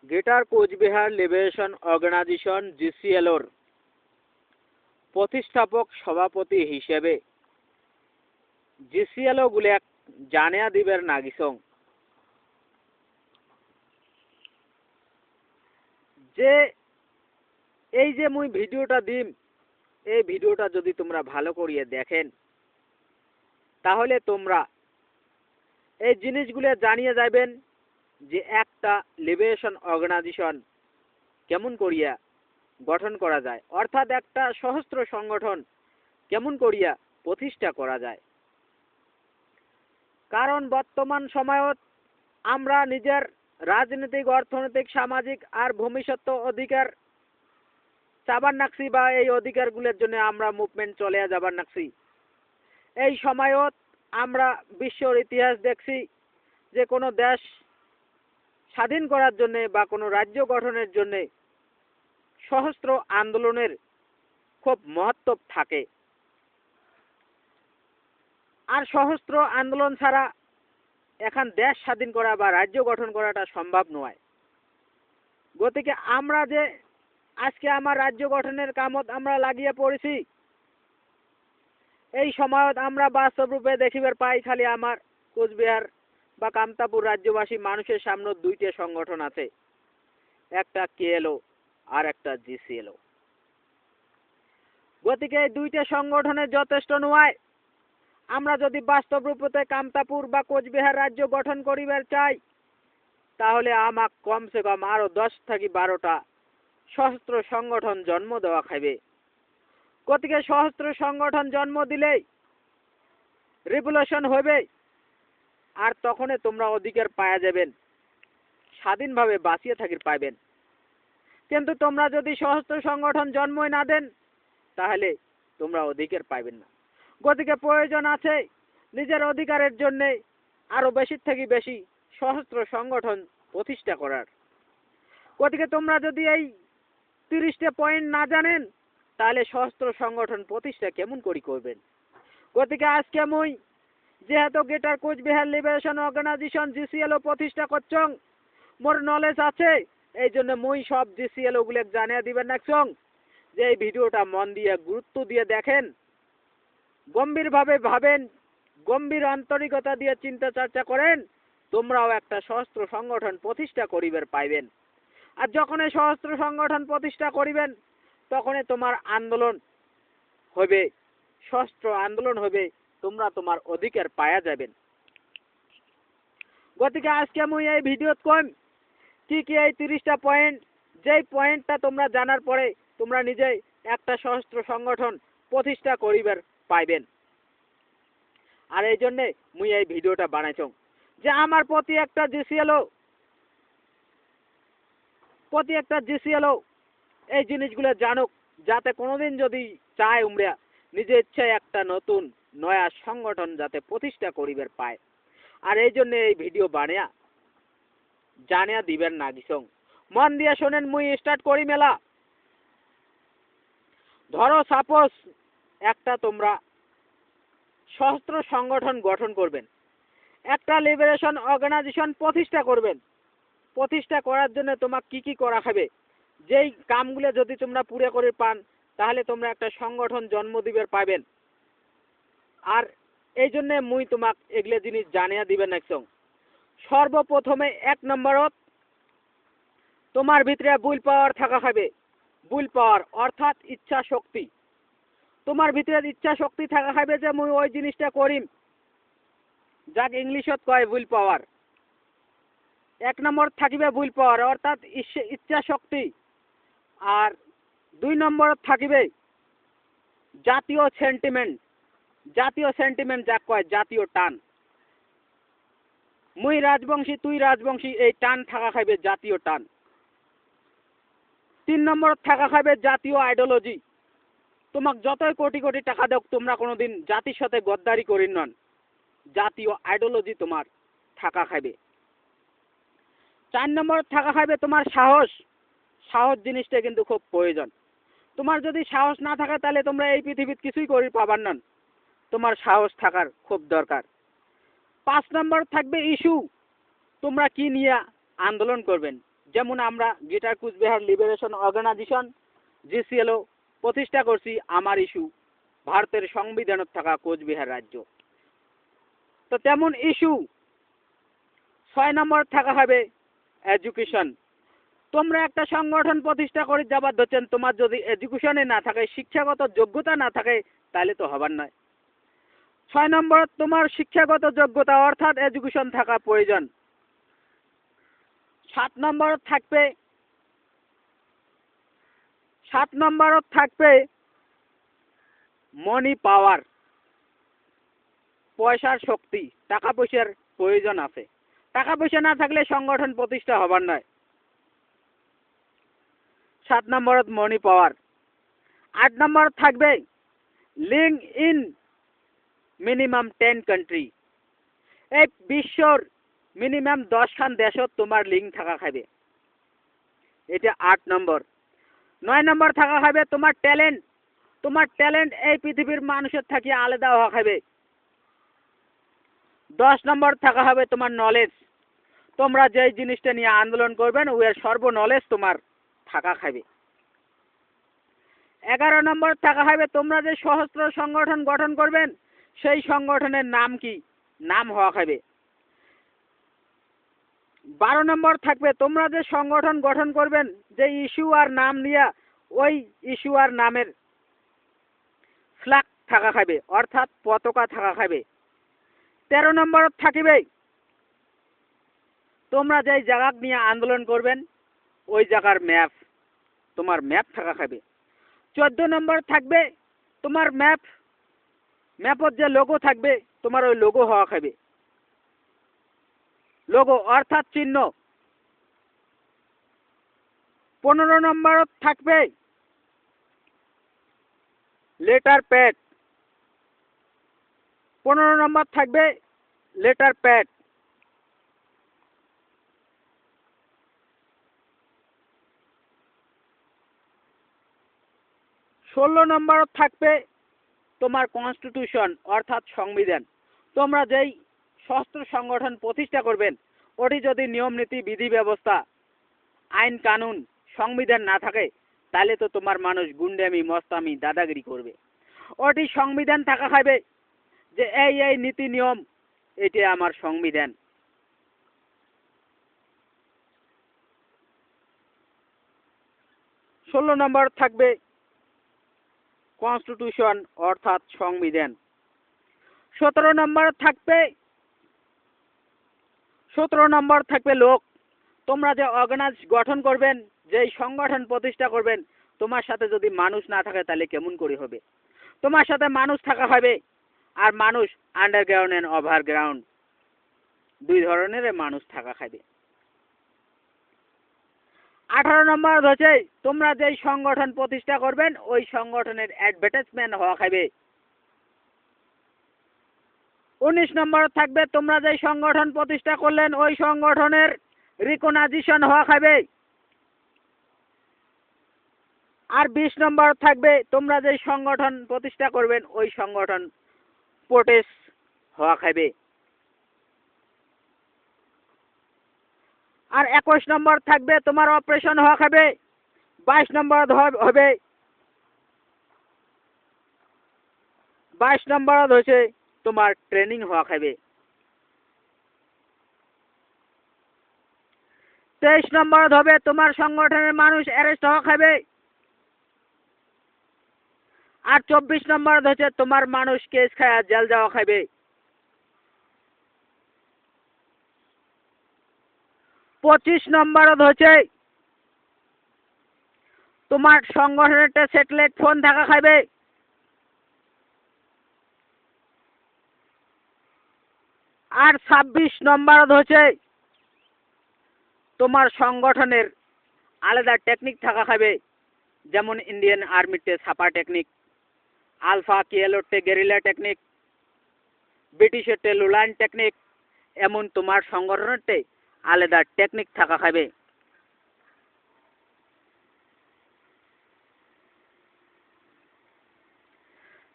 Greater Cooch Behar liberation organisation জিসিএলওর প্রতিষ্ঠাপক সভাপতি হিসেবে জিসিএলও গুলেক জানিয়া দিবের নাগিছং যে এই যে মুই ভিডিওটা দিম এই ভিডিওটা যদি তোমরা ভালো করিয়ে দেখেন তাহলে তোমরা এই জিনিসগুলো জানিয়ে যাবেন যে একটা লিবারেশন অর্গানাইজেশন কেমন করিয়া গঠন করা যায়, অর্থাৎ একটা সশস্ত্র সংগঠন কেমন করিয়া প্রতিষ্ঠা করা যায়। কারণ বর্তমান সময়ত আমরা নিজের রাজনৈতিক, অর্থনৈতিক, সামাজিক আর ভবিষ্যৎ অধিকার চাবার নাকছি বা এই অধিকারগুলোর জন্য আমরা মুভমেন্ট চলে যাবার নাকছি। এই সময়ত আমরা বিশ্বর ইতিহাস দেখছি যে কোনো দেশ স্বাধীন করার জন্য বা কোনো রাজ্য গঠনের জন্য সশস্ত্র আন্দোলনের খুব মহত্ব থাকে। আর সশস্ত্র আন্দোলন ছাড়া এখন দেশ স্বাধীন করা বা রাজ্য গঠন করাটা সম্ভব নয়। গতিকে আমরা যে আজকে আমার রাজ্য গঠনের কামত আমরা লাগিয়ে পড়েছি, এই সময়ত আমরা বাস্তব রূপে দেখিবার পাই খালি আমার কোচবিহার বা কামতাপুর রাজ্যবাসী মানুষের সামনে দুইটা সংগঠন আছে, একটা কেএলও আর একটা জিসিএলও। গতিকে এই দুইটা সংগঠনের যথেষ্ট নয়। আমরা যদি বাস্তব রূপে কামতাপুর বা কোচবিহার রাজ্য গঠন করিবার চাই তাহলে আমাক কমসে কম আরো 10 থেকে 12টা সশস্ত্র সংগঠন জন্ম দেওয়া খাইবে। গতিকে সশস্ত্র সংগঠন জন্ম দিলেই রিভলিউশন হবে আর তখনই তোমরা অধিকার পাওয়া যাবেন, স্বাধীনভাবে বাঁচিয়ে থাকির পাইবেন। কিন্তু তোমরা যদি সশস্ত্র সংগঠন জন্মই না দেন তাহলে তোমরা অধিকার পাইবেন না। গতিকে প্রয়োজন আছে নিজের অধিকারের জন্য আরো বেশি থেকে বেশি সশস্ত্র সংগঠন প্রতিষ্ঠা করার। গতিকে তোমরা যদি এই 30টা পয়েন্ট না জানেন তাহলে সশস্ত্র সংগঠন প্রতিষ্ঠা কেমন করি করবেন। গতিকে আজকে মুই যেহেতু গ্রেটার কোচবিহার লিবারেশন অর্গানাইজেশন জিসিএলও প্রতিষ্ঠা করছং, মোর নলেজ আছে, এই জন্য মুই সব জিসিএলও গুলো জানিয়ে দিবেন নাকছং যে এই ভিডিওটা মন দিয়ে গুরুত্ব দিয়ে দেখেন, গম্ভীরভাবে ভাবেন, গম্ভীর আন্তরিকতা দিয়ে চিন্তা চর্চা করেন, তোমরাও একটা সশস্ত্র সংগঠন প্রতিষ্ঠা করিবার পাইবেন। আর যখন এই সশস্ত্র সংগঠন প্রতিষ্ঠা করিবেন তখনই তোমার আন্দোলন হবে, সশস্ত্র আন্দোলন হবে, তোমরা তোমার অধিকার পাওয়া যাবেন। গতিকে আজকে মুই এই ভিডিওত কইম কি কি এই 30টা পয়েন্ট, যেই পয়েন্টটা তোমরা জানার পরে তোমরা নিজেই একটা সশস্ত্র সংগঠন প্রতিষ্ঠা করিবার পাইবেন। আর এই জন্যে মুই এই ভিডিওটা বানাইছং যে আমার প্রতি একটা জিসিএলও এই জিনিসগুলো জানুক, যাতে কোনোদিন যদি চায় উমরা নিজে ইচ্ছায় একটা নতুন নয়া সংগঠন যাতে প্রতিষ্ঠা করিবার পায়। আর এই জন্য এই ভিডিও বানিয়া জানিয়া দিবেন নাগিছং। মন দিয়ে শোনেন, মুই স্টার্ট করি মেলা। ধরো সাপোজ একটা তোমরা সশস্ত্র সংগঠন গঠন করবেন, একটা লিবারেশন অর্গানাইজেশন প্রতিষ্ঠা করবেন। প্রতিষ্ঠা করার জন্য তোমাক কি কি করা হবে, যেই কামগুলো যদি তোমরা পুরো করে পান তাহলে তোমরা একটা সংগঠন জন্ম দিবার পাবেন। আর এই জন্য মুই তোমাক এগুলো জিনিস জানিয়ে দিবেন নাকছং। সর্বপ্রথমে 1 নম্বরত তোমার ভিতরে উইল পাওয়ার থাকা হবে। উইল পাওয়ার অর্থাৎ ইচ্ছা শক্তি। তোমার ভিতরে ইচ্ছা শক্তি থাকা হবে যে মুই ওই জিনিসটা করিম, যাক ইংলিশত কয় উইল পাওয়ার। 1 নম্বর থাকিবে উইল পাওয়ার অর্থাৎ ইচ্ছা শক্তি। আর 2 নম্বরত থাকিবে জাতীয় সেন্টিমেন্ট। জাতীয় সেন্টিমেন্ট যাক কয় জাতীয় টান। মুই রাজবংশী তুই রাজবংশী, এই টান থাকা খাইবে, জাতীয় টান। 3 নম্বরত থাকা খাইবে জাতীয় আইডিওলজি। তোমাক যতই কোটি কোটি টাকা দেখ তোমরা কোনোদিন জাতির সাথে গদ্দারি করিন নন, জাতীয় আইডিওলজি তোমার থাকা খাইবে। 4 নম্বরত থাকা খাইবে তোমার সাহস। সাহস জিনিসটা কিন্তু খুব প্রয়োজন। তোমার যদি সাহস না থাকে তাহলে তোমরা এই পৃথিবীতে কিছুই করি পাবার নন, তোমার সাহস থাকার খুব দরকার। 5 নম্বর থাকবে ইস্যু, তোমরা কি নিয়ে আন্দোলন করবেন, যেমন আমরা greater Cooch Behar liberation organisation GCLO প্রতিষ্ঠা করছি আমার ইস্যু ভারতের সংবিধানত থাকা কোচবিহার রাজ্য। তো তেমন ইস্যু 6 নম্বর থাকা হবে এডুকেশন। তোমরা একটা সংগঠন প্রতিষ্ঠা করে যাবার ধরছেন, তোমার যদি এডুকেশনে না থাকে, শিক্ষাগত যোগ্যতা না থাকে, তাহলে তো হবার নয়। 6 নম্বর তোমার শিক্ষাগত যোগ্যতা অর্থাৎ এডুকেশন থাকা প্রয়োজন। 7 নম্বর থাকবে মানি পাওয়ার, পয়সার শক্তি, টাকা পয়সার প্রয়োজন আছে। টাকা পয়সা না থাকলে সংগঠন প্রতিষ্ঠা হবার নয়। 7 নম্বরত মানি পাওয়ার। 8 নম্বর থাকবে লিঙ্ক ইন মিনিমাম 10 কান্ট্রি। এই বিশ্বর মিনিমাম 10 খান দেশত তোমার লিঙ্ক থাকা খাবে, এটা 8 নম্বর। 9 নম্বর থাকা খাবে তোমার ট্যালেন্ট। তোমার ট্যালেন্ট এই পৃথিবীর মানুষের থাকি আলাদা হওয়া খাবে। 10 নম্বর থাকা হবে তোমার নলেজ। তোমরা যেই জিনিসটা নিয়ে আন্দোলন করবেন ওর সর্ব নলেজ তোমার থাকা খাবে। 11 নম্বর থাকা হবে তোমরা যে সহস্র সংগঠন গঠন করবেন সেই সংগঠনের নাম কি, নাম হওয়া খাবে। 12 নম্বর থাকবে তোমরা যে সংগঠন গঠন করবেন যে ইস্যু আর নাম নিয়ে ওই ইস্যু আর নামের ফ্ল্যাগ থাকা খাবে অর্থাৎ পতাকা থাকা খাবে। 13 নম্বর থাকিবে তোমরা যেই জায়গা নিয়ে আন্দোলন করবেন ওই জায়গার ম্যাপ, তোমার ম্যাপ থাকা খাবে। 14 নম্বর থাকবে তোমার ম্যাপত যে লোগো থাকবে তোমার ওই লোগো হওয়া খাবে, লোগো অর্থাৎ চিহ্ন। 15 নম্বর থাকবে লেটার প্যাড। 15 নম্বর থাকবে লেটার প্যাড। 16 নম্বর থাকবে তোমার কনস্টিটিউশন অর্থাৎ সংবিধান। তোমরা যেই সশস্ত্র সংগঠন প্রতিষ্ঠা করবেন ওটি যদি নিয়ম নীতি বিধি ব্যবস্থা আইন কানুন সংবিধান না থাকে তাহলে তো তোমার মানুষ গুন্ডামি মস্তামি দাদাগিরি করবে। ওটি সংবিধান থাকা খাবে যে এই নীতি নিয়ম এটি আমার সংবিধান। 16 নম্বর থাকবে কনস্টিটিউশন অর্থাৎ সংবিধান। 17 নম্বর থাকবে লোক। তোমরা যে অর্গানাইজ গঠন করবেন, যেই সংগঠন প্রতিষ্ঠা করবেন, তোমার সাথে যদি মানুষ না থাকে তাহলে কেমন করে হবে? তোমার সাথে মানুষ থাকা হবে। আর মানুষ আন্ডারগ্রাউন্ড এন্ড ওভারগ্রাউন্ড দুই ধরনের মানুষ থাকা খাবে। 18 নম্বর হচ্ছে তোমরা যেই সংগঠন প্রতিষ্ঠা করবেন ওই সংগঠনের অ্যাডভার্টাইজমেন্ট হওয়া খাবে। 19 নম্বর থাকবে তোমরা যেই সংগঠন প্রতিষ্ঠা করলেন ওই সংগঠনের রিকগনাইজেশন হওয়া খাবে। আর 20 নম্বর থাকবে তোমরা যেই সংগঠন প্রতিষ্ঠা করবেন ওই সংগঠন প্রোটেস্ট হওয়া খাবে। আর 21 নম্বর থাকবে তোমার অপারেশন হওয়া খাবে। 22 নম্বর হবে 22 নম্বর হচ্ছে তোমার ট্রেনিং হওয়া খাবে। 23 নম্বর হবে তোমার সংগঠনের মানুষ অ্যারেস্ট হওয়া খাবে। আর 24 নম্বর হচ্ছে তোমার মানুষ কেস খায়া জেল যাওয়া খাবে। 25 নম্বর হচ্ছে তোমার সংগঠনের স্যাটেলাইট ফোন থাকা খাবে। আর 26 নম্বর হচ্ছে তোমার সংগঠনের আলাদা টেকনিক থাকা খাবে, যেমন ইন্ডিয়ান আর্মিতে সাপার টেকনিক, আলফা কিয়েলোটে গেরিলা টেকনিক, ব্রিটিশের লুলাইন টেকনিক, এমন তোমার সংগঠনেরতে আলাদা টেকনিক থাকা খাবে।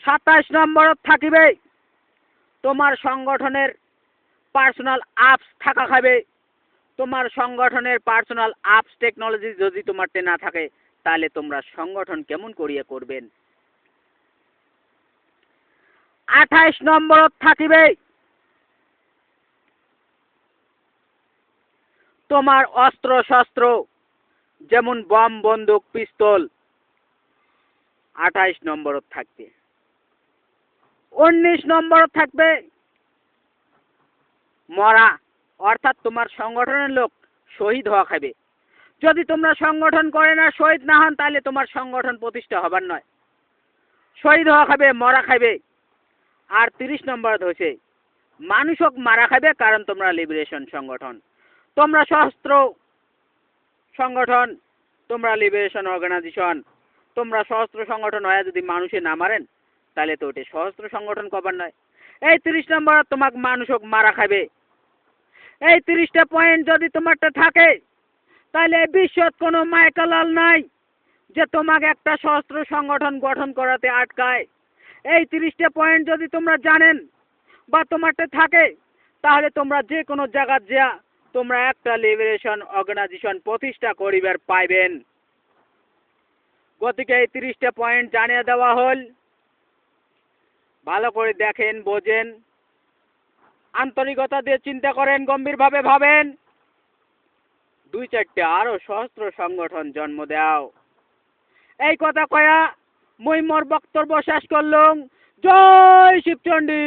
27 নম্বর থাকিবে তোমার সংগঠনের পার্সোনাল অ্যাপস থাকা খাবে। তোমার সংগঠনের পার্সোনাল আপস টেকনোলজি যদি তোমারতে না থাকে তাহলে তোমরা সংগঠন কেমন করিয়া করবেন। 28 নম্বরত থাকিবে তোমার অস্ত্র শস্ত্র যেমন বম বন্দুক পিস্তল 28 নম্বরত থাকবে। 19 নম্বরত থাকবে মরা, অর্থাৎ তোমার সংগঠনের লোক শহীদ হওয়া খাবে। যদি তোমরা সংগঠন করে না শহীদ না হন তাহলে তোমার সংগঠন প্রতিষ্ঠা হবার নয়, শহীদ হওয়া খাবে, মরা খাবে। আর 30 নম্বরত হয়েছে মানুষক মারা খাবে, কারণ তোমরা লিবারেশন সংগঠন, তোমরা সশস্ত্র সংগঠন, তোমরা লিবারেশন অর্গানাইজেশন। তোমরা সশস্ত্র সংগঠন হয় যদি মানুষে না মারেন তাহলে তো ওটা সশস্ত্র সংগঠন কবার নয়। এই 30 নম্বর তোমাকে মানুষক মারা খাবে। এই 30টা পয়েন্ট যদি তোমারটা থাকে তাহলে বিশ্বত কোনো মাইকালাল নাই যে তোমাকে একটা সশস্ত্র সংগঠন গঠন করাতে আটকায়। এই 30টা পয়েন্ট যদি তোমরা জানেন বা তোমারটা থাকে তাহলে তোমরা যে কোনো জায়গা যা তোমরা একটা লিবারেশন অর্গানাইজেশন প্রতিষ্ঠা করিবার পাইবেন। গতিকে এই 30টা পয়েন্ট জানিয়ে দেওয়া হল, ভালো করে দেখেন, বোঝেন, আন্তরিকতা দিয়ে চিন্তা করেন, গম্ভীরভাবে ভাবেন, 2-4টা আরো সশস্ত্র সংগঠন জন্ম দাও। এই কথা কয়া মই মোর বক্তব্য শেষ করলুম। জয় শিবচন্ডী।